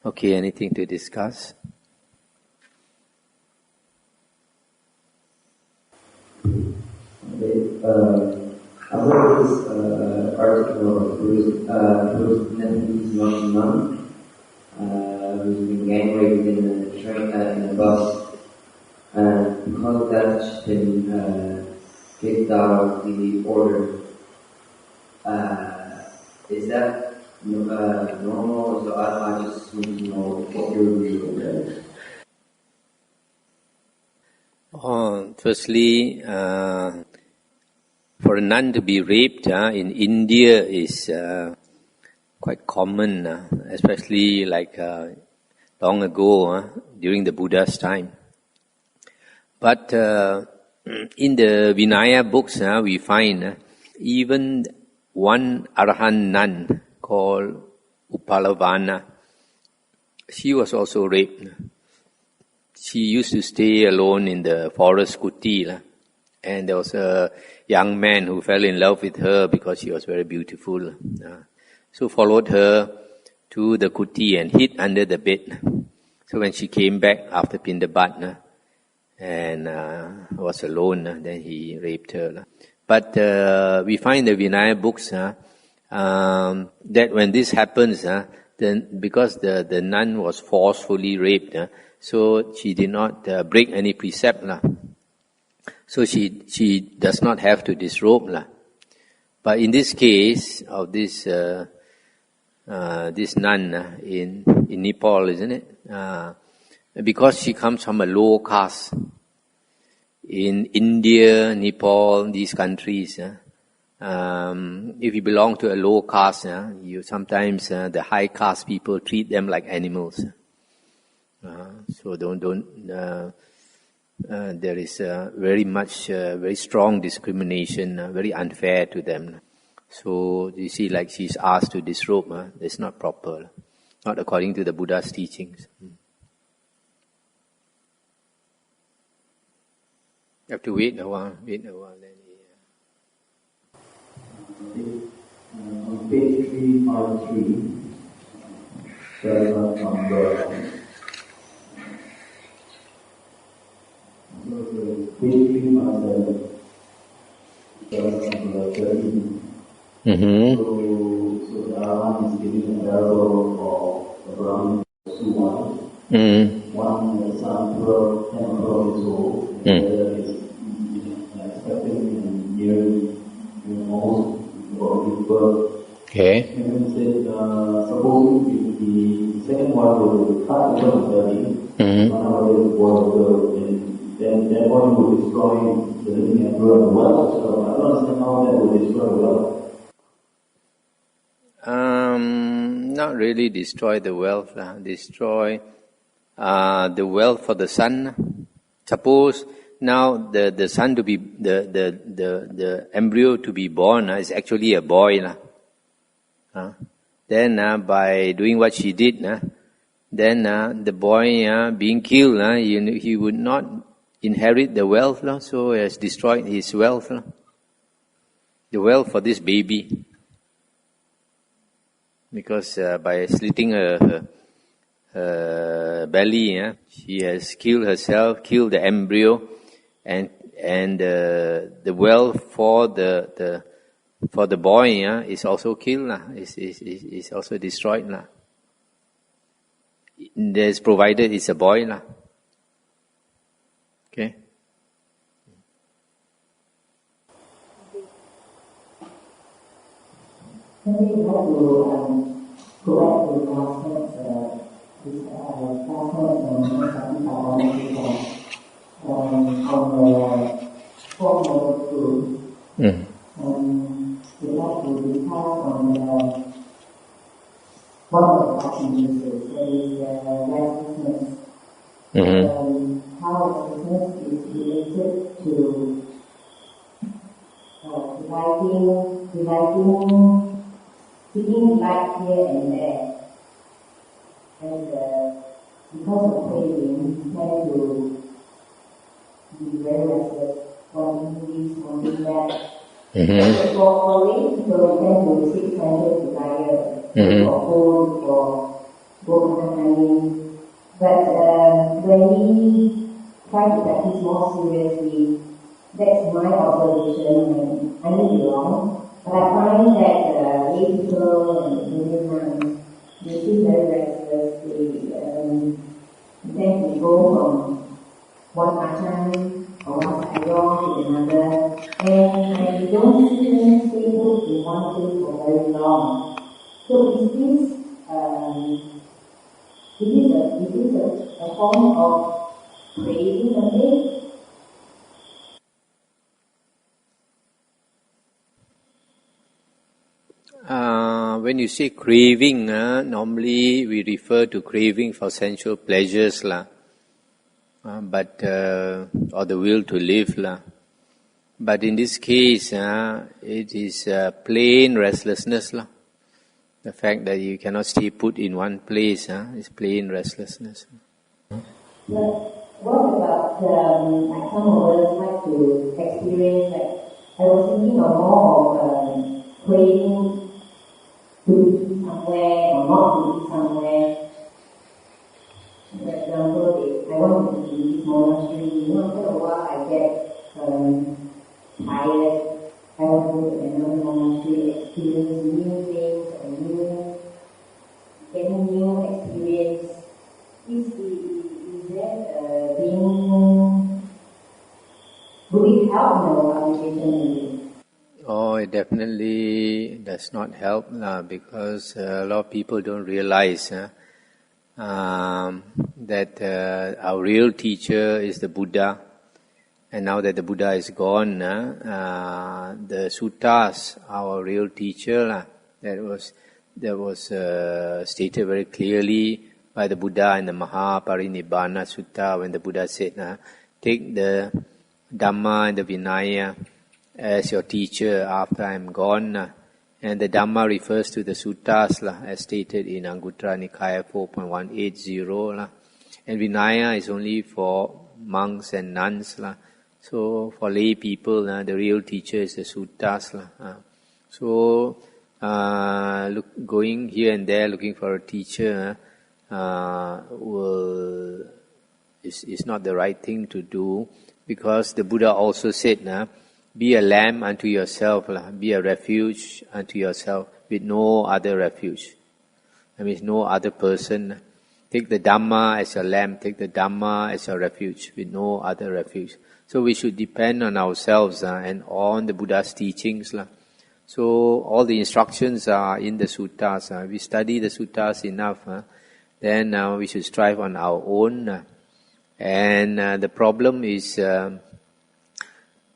Okay, anything to discuss? I read this article of Bruce Nepalese young nun who's been gang raped in a train in a bus, and because of that she's been kicked out of the order. Is that normal? So I just want to know what your view of that is. Firstly, for a nun to be raped in India is quite common, especially like long ago, during the Buddha's time. But in the Vinaya books, we find even one Arahant nun called Upalavana, she was also raped. She used to stay alone in the forest kuti, and there was a young man who fell in love with her because she was very beautiful. So followed her to the kuti and hid under the bed. So when she came back after Pindabat and was alone, then he raped her. But we find in the Vinaya books that when this happens, then because the nun was forcefully raped, so she did not break any precept. So she does not have to disrobe. But in this case of this nun in Nepal, isn't it? Because she comes from a low caste. In India, Nepal, these countries, if you belong to a low caste, you sometimes the high caste people treat them like animals. So there is very strong discrimination, very unfair to them. So you see, like she's asked to disrobe, it's not proper, not according to the Buddha's teachings. You have to wait a while. Then on page 353, paragraph number. Page 357, paragraph number 13. So the Arahan is giving a parable of Abraham two wives. One is son 12 and 12 years old, and the other is expecting and nearly almost about to give birth. Okay. And then it said, suppose if the second one will cut open the belly, one of the boy or girl, then that one will destroy the living embryo and the wealth. So I don't understand how that will destroy the wealth. Not really destroy the wealth. Destroy the wealth for the son. Suppose now the son to be the embryo to be born is actually a boy. Then by doing what she did, then the boy being killed, he would not inherit the wealth, so he has destroyed his wealth. The wealth for this baby. Because by slitting her belly, she has killed herself, killed the embryo, and the wealth for the boy is also killed, is also destroyed. There's provided it's a boy. Okay. Can we have to correct the classmates and from the formal school? We have to discuss on one of the passages is righteousness. How righteousness is related to dividing seeking light here and there, and because of craving, we tend to be very restless, wanting this, wanting that. For me, so we tend to seek sensual desire, for food, for gold and But when we try to practice more seriously, that's my observation, and I may be wrong, but I find that lay people and Indian monks, they feel very restless. They tend to go from one ashram or one ayom to another, and I don't see them stay put in one place for very long. So is this a form of craving a bit? When you say craving, normally we refer to craving for sensual pleasures, or the will to live, But in this case, it is plain restlessness, The fact that you cannot stay put in one place is plain restlessness. But what about like some of us like to experience, I was thinking of more of craving to eat somewhere or not to eat somewhere. For example, if I want to eat this monastery, after a while I get tired. I want to go to another monastery, experience new things and getting new experience. Is that would it help in our meditation? Oh, it definitely does not help because a lot of people don't realize that our real teacher is the Buddha. And now that the Buddha is gone, the suttas, our real teacher, that was stated very clearly by the Buddha in the Mahaparinibbana Sutta when the Buddha said, take the Dhamma and the Vinaya as your teacher after I am gone. And the Dhamma refers to the suttas, as stated in Anguttara Nikaya 4.180. And Vinaya is only for monks and nuns. So for lay people, the real teacher is the suttas. So going here and there looking for a teacher is not the right thing to do, because the Buddha also said, be a lamb unto yourself, be a refuge unto yourself with no other refuge. That means no other person. Take the Dhamma as your lamb, take the Dhamma as your refuge with no other refuge. So we should depend on ourselves and on the Buddha's teachings. So all the instructions are in the suttas. If we study the suttas enough, then we should strive on our own. And the problem is,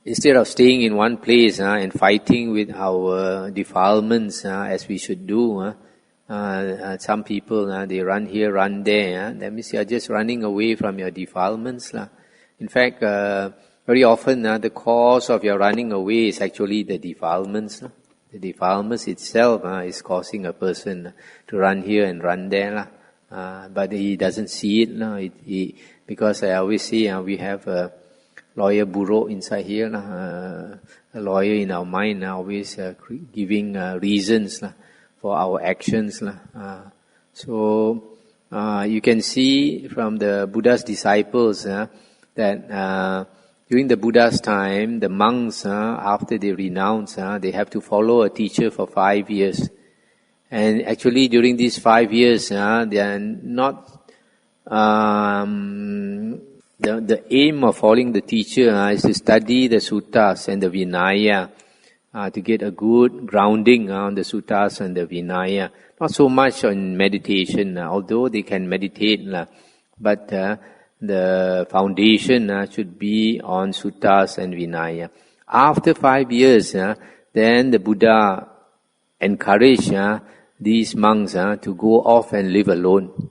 instead of staying in one place and fighting with our defilements as we should do, some people, they run here, run there. That means you are just running away from your defilements. In fact, very often the cause of your running away is actually the defilements. The defilements itself is causing a person to run here and run there. But he doesn't see it. Because I always say we have a lawyer bureau inside here. A lawyer in our mind always giving reasons for our actions. So you can see from the Buddha's disciples that during the Buddha's time, the monks, after they renounce, they have to follow a teacher for 5 years. And actually during these 5 years, they are not... The aim of following the teacher is to study the suttas and the Vinaya, to get a good grounding on the suttas and the Vinaya. Not so much on meditation, although they can meditate, but the foundation should be on suttas and Vinaya. After 5 years, then the Buddha encouraged these monks to go off and live alone.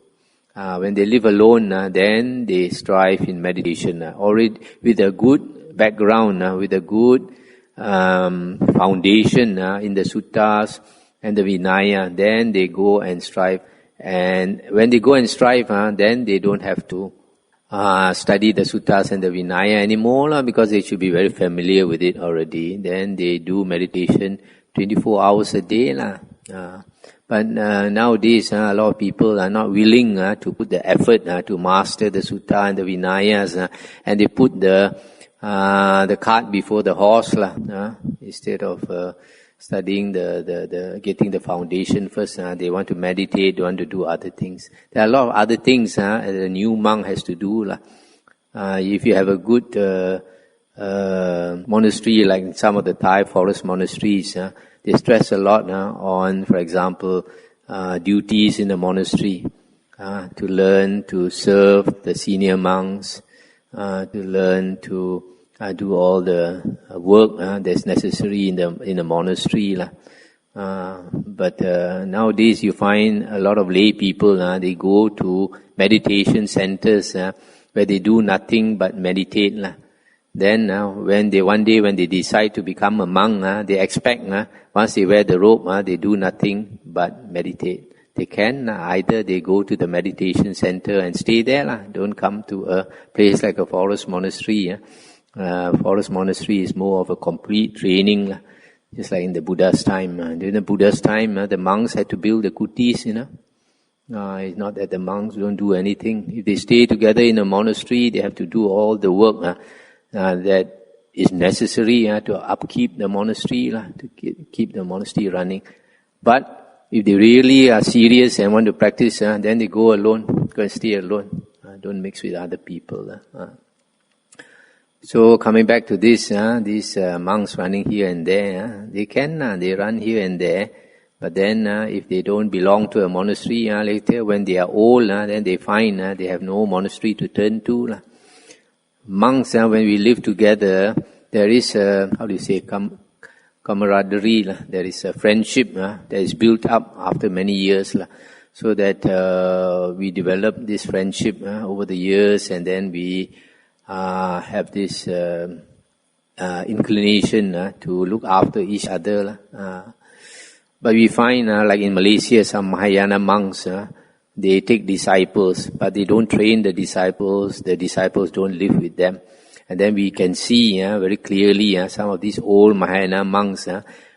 When they live alone, then they strive in meditation. Already with a good background, with a good foundation in the suttas and the Vinaya, then they go and strive. And when they go and strive, then they don't have to study the suttas and the Vinaya anymore, because they should be very familiar with it already. Then they do meditation 24 hours a day. But nowadays, a lot of people are not willing to put the effort to master the Sutta and the Vinayas, and they put the cart before the horse, instead of studying the getting the foundation first. They want to meditate, they want to do other things. There are a lot of other things a new monk has to do. If you have a good monastery, like some of the Thai forest monasteries, they stress a lot on, for example, duties in the monastery, to learn to serve the senior monks, to learn to do all the work that's necessary in the monastery. But nowadays you find a lot of lay people, they go to meditation centers where they do nothing but meditate. Then when they decide to become a monk, they expect once they wear the robe, they do nothing but meditate. They can either they go to the meditation center and stay there. Don't come to a place like a forest monastery. Forest monastery is more of a complete training, just like in the Buddha's time. During the Buddha's time, the monks had to build the kutis. It's not that the monks don't do anything. If they stay together in a monastery, they have to do all the work that is necessary to upkeep the monastery, to keep the monastery running. But if they really are serious and want to practice, then they go alone, go and stay alone. Don't mix with other people. So coming back to this, these monks running here and there, they run here and there. But then if they don't belong to a monastery, later when they are old, then they find they have no monastery to turn to. Monks, when we live together, there is camaraderie, there is a friendship that is built up after many years, so that we develop this friendship over the years, and then we have this inclination to look after each other. But we find, like in Malaysia, some Mahayana monks, they take disciples, but they don't train the disciples don't live with them. And then we can see very clearly some of these old Mahayana monks,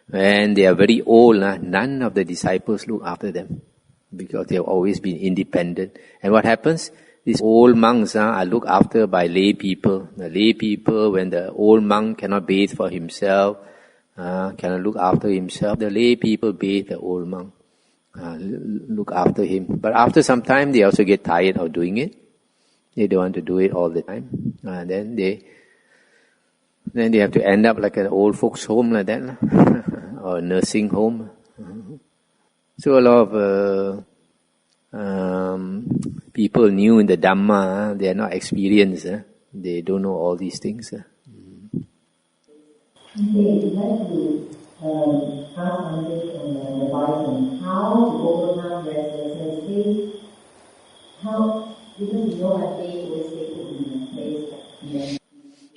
when they are very old, none of the disciples look after them, because they have always been independent. And what happens? These old monks are looked after by lay people. The lay people, when the old monk cannot bathe for himself, cannot look after himself, the lay people bathe the old monk. Look after him. But after some time, they also get tired of doing it. They don't want to do it all the time. Then they have to end up like an old folks home like that, or a nursing home. So a lot of people new in the Dhamma, they are not experienced. They don't know all these things. They like to ask something from the advice how to overcome restlessness state. Because you know that they always stay put in a place.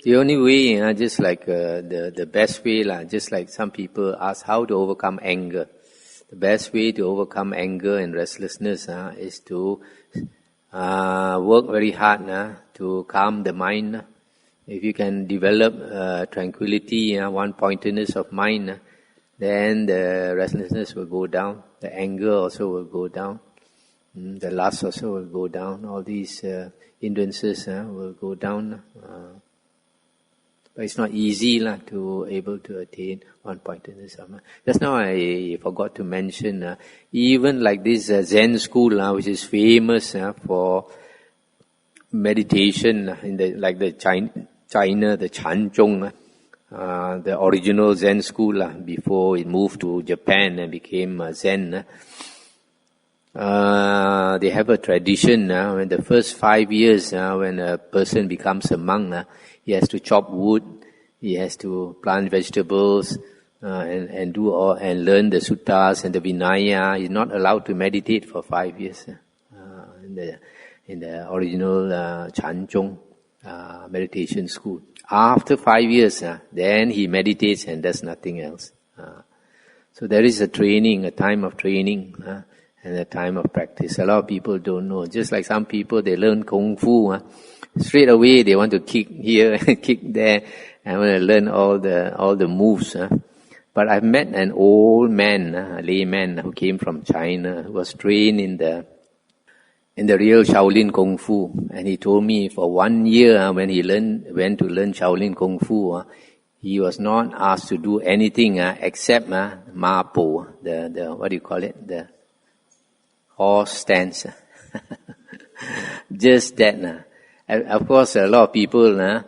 The only way, just like the best way, just like some people ask how to overcome anger. The best way to overcome anger and restlessness is to work very hard to calm the mind. If you can develop tranquility, one-pointedness of mind, then the restlessness will go down, the anger also will go down, the lust also will go down, all these hindrances will go down. But it's not easy to able to attain one-pointedness of mind. Just now I forgot to mention, even like this Zen school, which is famous for meditation, in the China, the Chanzhong, the original Zen school before it moved to Japan and became Zen. They have a tradition when the first 5 years, when a person becomes a monk, he has to chop wood, he has to plant vegetables, and learn the suttas and the Vinaya. He's not allowed to meditate for 5 years in the original Chanzhong meditation school. After 5 years, then he meditates and does nothing else. So there is a training, a time of training, and a time of practice. A lot of people don't know. Just like some people, they learn Kung Fu. Straight away, they want to kick here and kick there, and want to learn all the moves. But I've met an old man, a layman who came from China, who was trained in the real Shaolin Kung Fu. And he told me for 1 year, when he went to learn Shaolin Kung Fu, he was not asked to do anything except Ma Po, the what do you call it? The horse stance. Just that. Of course, a lot of people,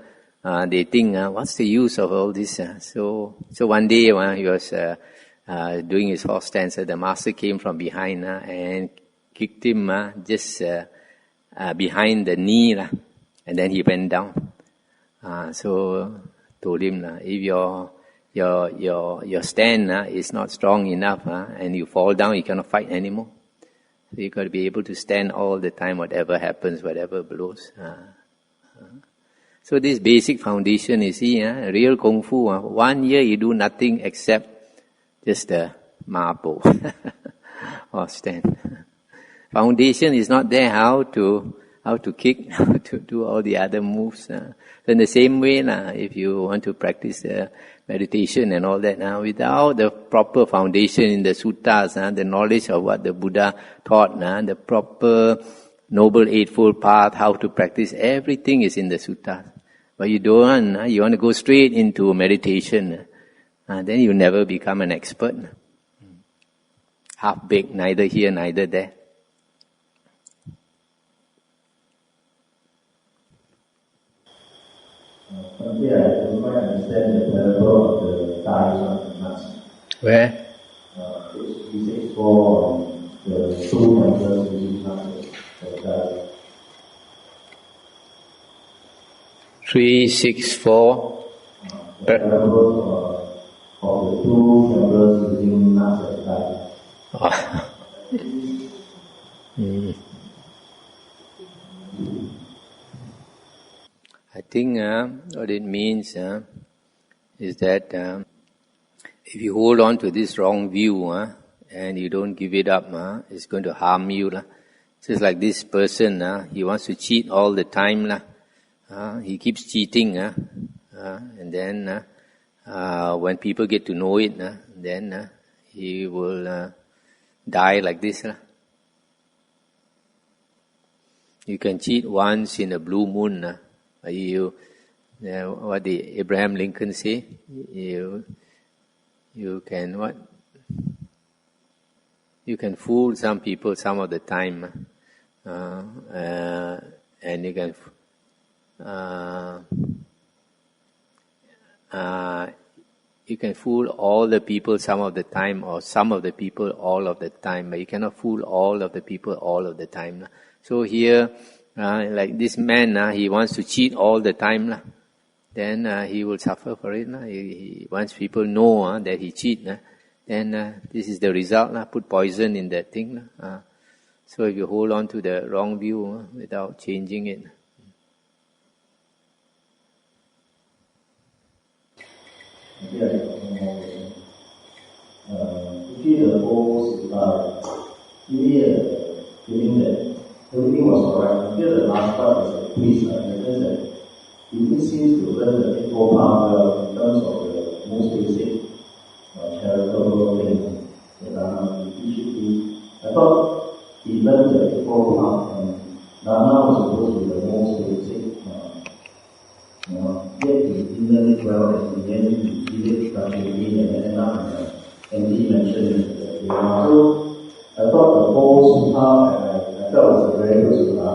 they think, what's the use of all this? So one day, he was doing his horse stance. The master came from behind and kicked him just behind the knee, and then he went down. So told him, if your stand is not strong enough, and you fall down, you cannot fight anymore. So you got to be able to stand all the time, whatever happens, whatever blows. So this basic foundation, you see, real Kung Fu, 1 year you do nothing except just the Ma Po or stand. Foundation is not there how to kick, how to do all the other moves. So in the same way, if you want to practice meditation and all that, without the proper foundation in the suttas, the knowledge of what the Buddha taught, the proper Noble Eightfold Path, how to practice, everything is in the suttas. But you don't, you want to go straight into meditation, then you never become an expert. Half-baked, neither here, neither there. Here, I don't quite understand the parable of the ties on the nuts. Where? Page 364, the two members using nuts. 364. The parable of the two members using nuts as ties. I think what it means is that if you hold on to this wrong view and you don't give it up, it's going to harm you. Just like this person, he wants to cheat all the time. He keeps cheating, and then when people get to know it, then he will die like this. You can cheat once in a blue moon. What did Abraham Lincoln say? You can what? You can fool some people some of the time, and you can fool all the people some of the time, or some of the people all of the time, but you cannot fool all of the people all of the time. So here, like this man, he wants to cheat all the time, then he will suffer for it. Once people know that he cheats, then this is the result. Put poison in that thing. So if you hold on to the wrong view without changing it. The whole feeling that everything was alright. Until the last part is a twist, that it seems to learn the Eightfold Path in terms of the most basic charitable thing that Dharma should do. I thought he learned the Eightfold Path, and Dharma was supposed to be the most basic. Yet he didn't learn it well, and in the end he did it gradually and ended up in the dimension. So I thought the whole sutta, I felt was a very good sutta.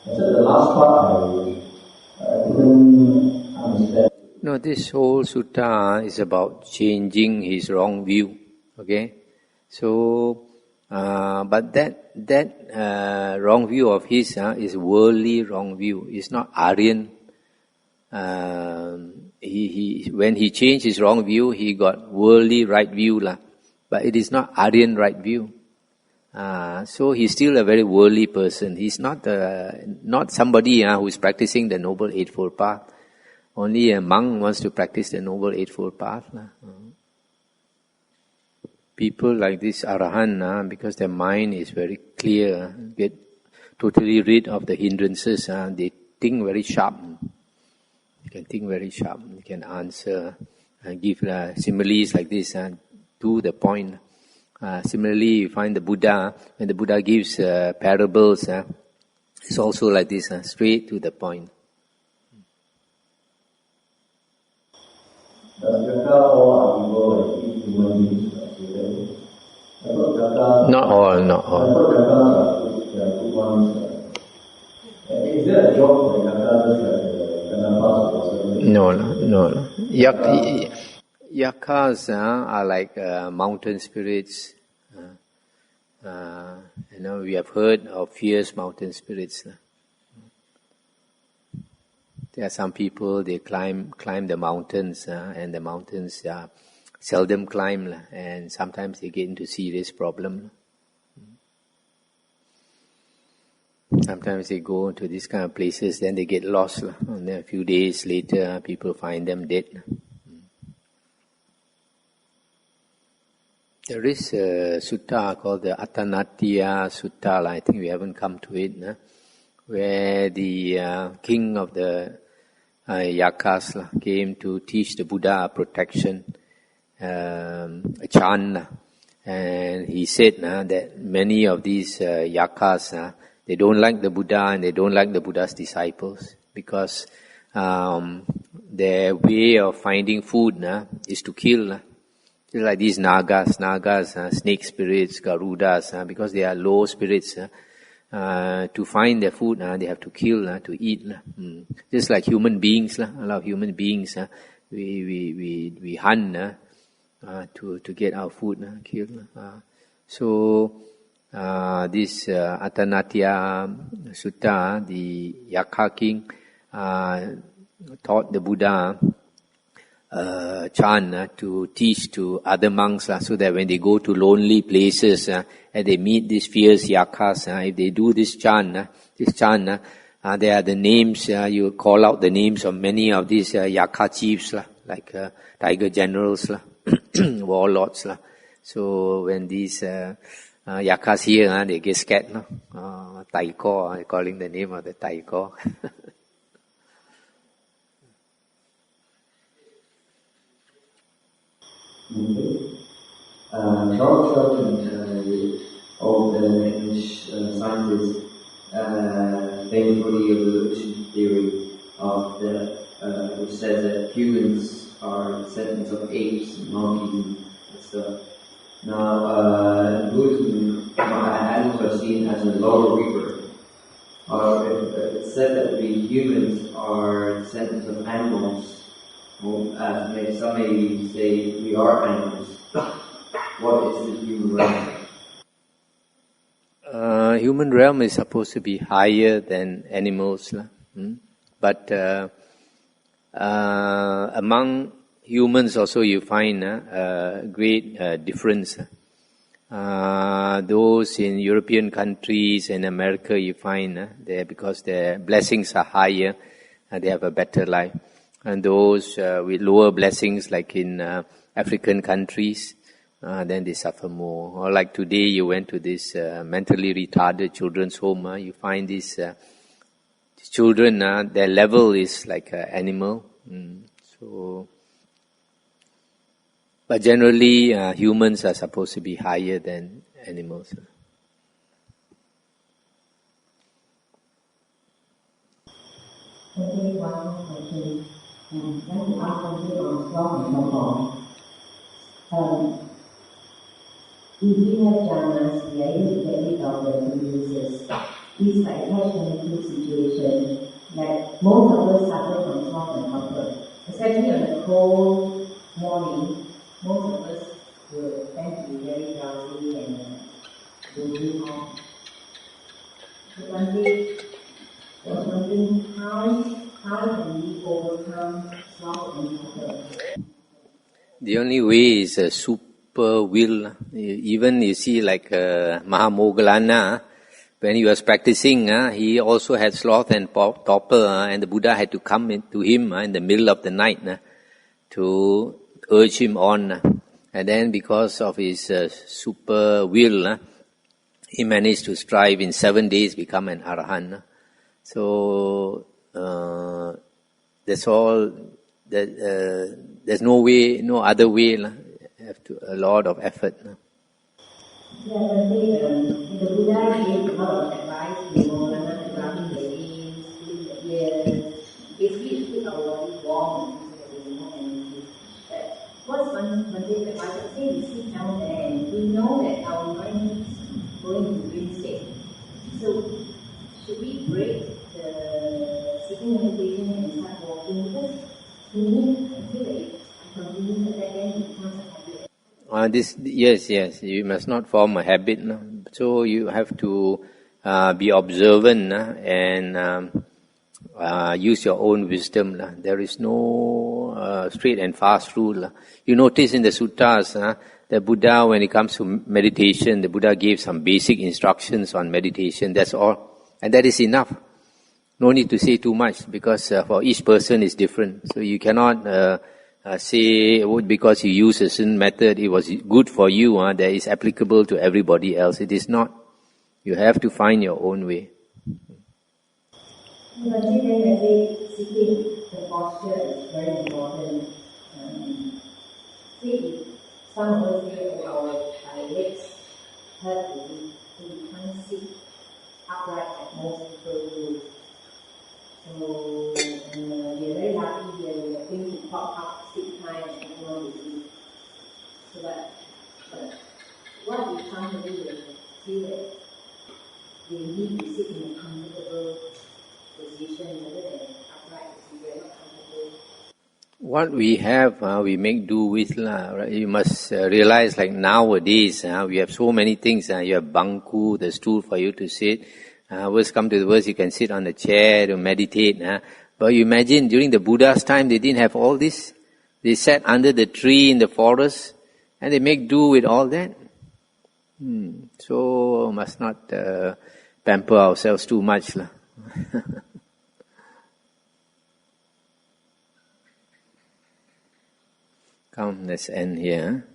Except the last part I couldn't understand. No, this whole sutta is about changing his wrong view. Okay, so but that wrong view of his is worldly wrong view. It's not Aryan. When he changed his wrong view, he got worldly right view but it is not Aryan right view. So he's still a very worldly person. He's not somebody who is practicing the Noble Eightfold Path. Only a monk wants to practice the Noble Eightfold Path. People like this Arahant, because their mind is very clear, get totally rid of the hindrances, they think very sharp. You can think very sharp. You can answer give similes like this to the point. Similarly, you find the Buddha, when the Buddha gives parables, it's also like this, straight to the point. Not all. Is there a job like No. Yakas are like mountain spirits. We have heard of fierce mountain spirits. There are some people, they climb the mountains, and the mountains seldom climb, and sometimes they get into serious problem. Sometimes they go to these kind of places, then they get lost, and then a few days later, people find them dead. There is a sutta called the Attanatiya Sutta. I think we haven't come to it, where the king of the Yakas came to teach the Buddha protection, a chant, and he said that many of these Yakas, they don't like the Buddha and they don't like the Buddha's disciples because their way of finding food is to kill. Just like these nagas, snake spirits, garudas, because they are low spirits. To find their food, they have to kill, to eat. Just like human beings, a lot of human beings, we hunt to get our food, kill. So this Attanatiya Sutta, the Yaka king, taught the Buddha chant to teach to other monks, so that when they go to lonely places and they meet these fierce yakas, if they do this chant, there are the names, you call out the names of many of these yaka chiefs, like tiger generals, warlords. So when these yakas hear, they get scared. Taiko, calling the name of the Taiko. Charles Darwin, of the English scientist, famously evolution theory which says that humans are descendants of apes and monkeys and stuff. Now, in Buddhism, animals are seen as a lower rebirth. It's said that we humans are descendants of animals. Some may say we are animals. What is the human realm? Human realm is supposed to be higher than animals. But among humans also you find a great difference. Those in European countries and America you find because their blessings are higher, they have a better life. And those with lower blessings, like in African countries, then they suffer more. Or like today, you went to this mentally retarded children's home. You find these children, their level is like an animal. But generally, humans are supposed to be higher than animals. One question. Let me ask something on strong and strong. If we have jhanas, we are able to get rid of the hindrances. It's like catch-22 situation that most of us suffer from strong and comfort. Especially on a cold morning, most of us will tend to be very drowsy and doing off. So one day, I was wondering how can we overcome strong and comfort? The only way is a super will. Even you see like Mahamoggallana, when he was practicing, he also had sloth and torpor, and the Buddha had to come to him in the middle of the night to urge him on. And then because of his super will, he managed to strive in 7 days become an arahant. So that's all there's no way, no other way. Have to a lot of effort. Yeah, the Buddha gave a lot of advice to Mohammed regarding the aims, doing the ears. Basically, to keep our body warm and so that we know energy. But what's one thing that I would say, we sit down there and we know that our mind is going to dream state. So, should we break the sitting meditation and start walking? Because to me, I feel like if I continue that, then it becomes a habit. Yes, you must not form a habit. No? So you have to be observant and use your own wisdom. There is no straight and fast rule. You notice in the suttas, the Buddha, when it comes to meditation, the Buddha gave some basic instructions on meditation, that's all. And that is enough. No need to say too much, because for each person is different. So you cannot say, because you use a certain method, it was good for you, that is applicable to everybody else. It is not. You have to find your own way. But then I say, sitting, the posture is very important. See, some of us say, our legs hurt, so we can't sit upright like most people do. So, we are very lucky here, we are going to pop up, sit time, and everyone will see. So, but what we come to do is feel that we need to sit in a comfortable position rather than upright, if we are not comfortable. What we have, we make do with. Right? You must realize, like nowadays, we have so many things. You have bangku, the stool for you to sit. Worst come to the worst, you can sit on the chair to meditate. But you imagine, during the Buddha's time, they didn't have all this. They sat under the tree in the forest, and they make do with all that. So, must not pamper ourselves too much. Come, let's end here.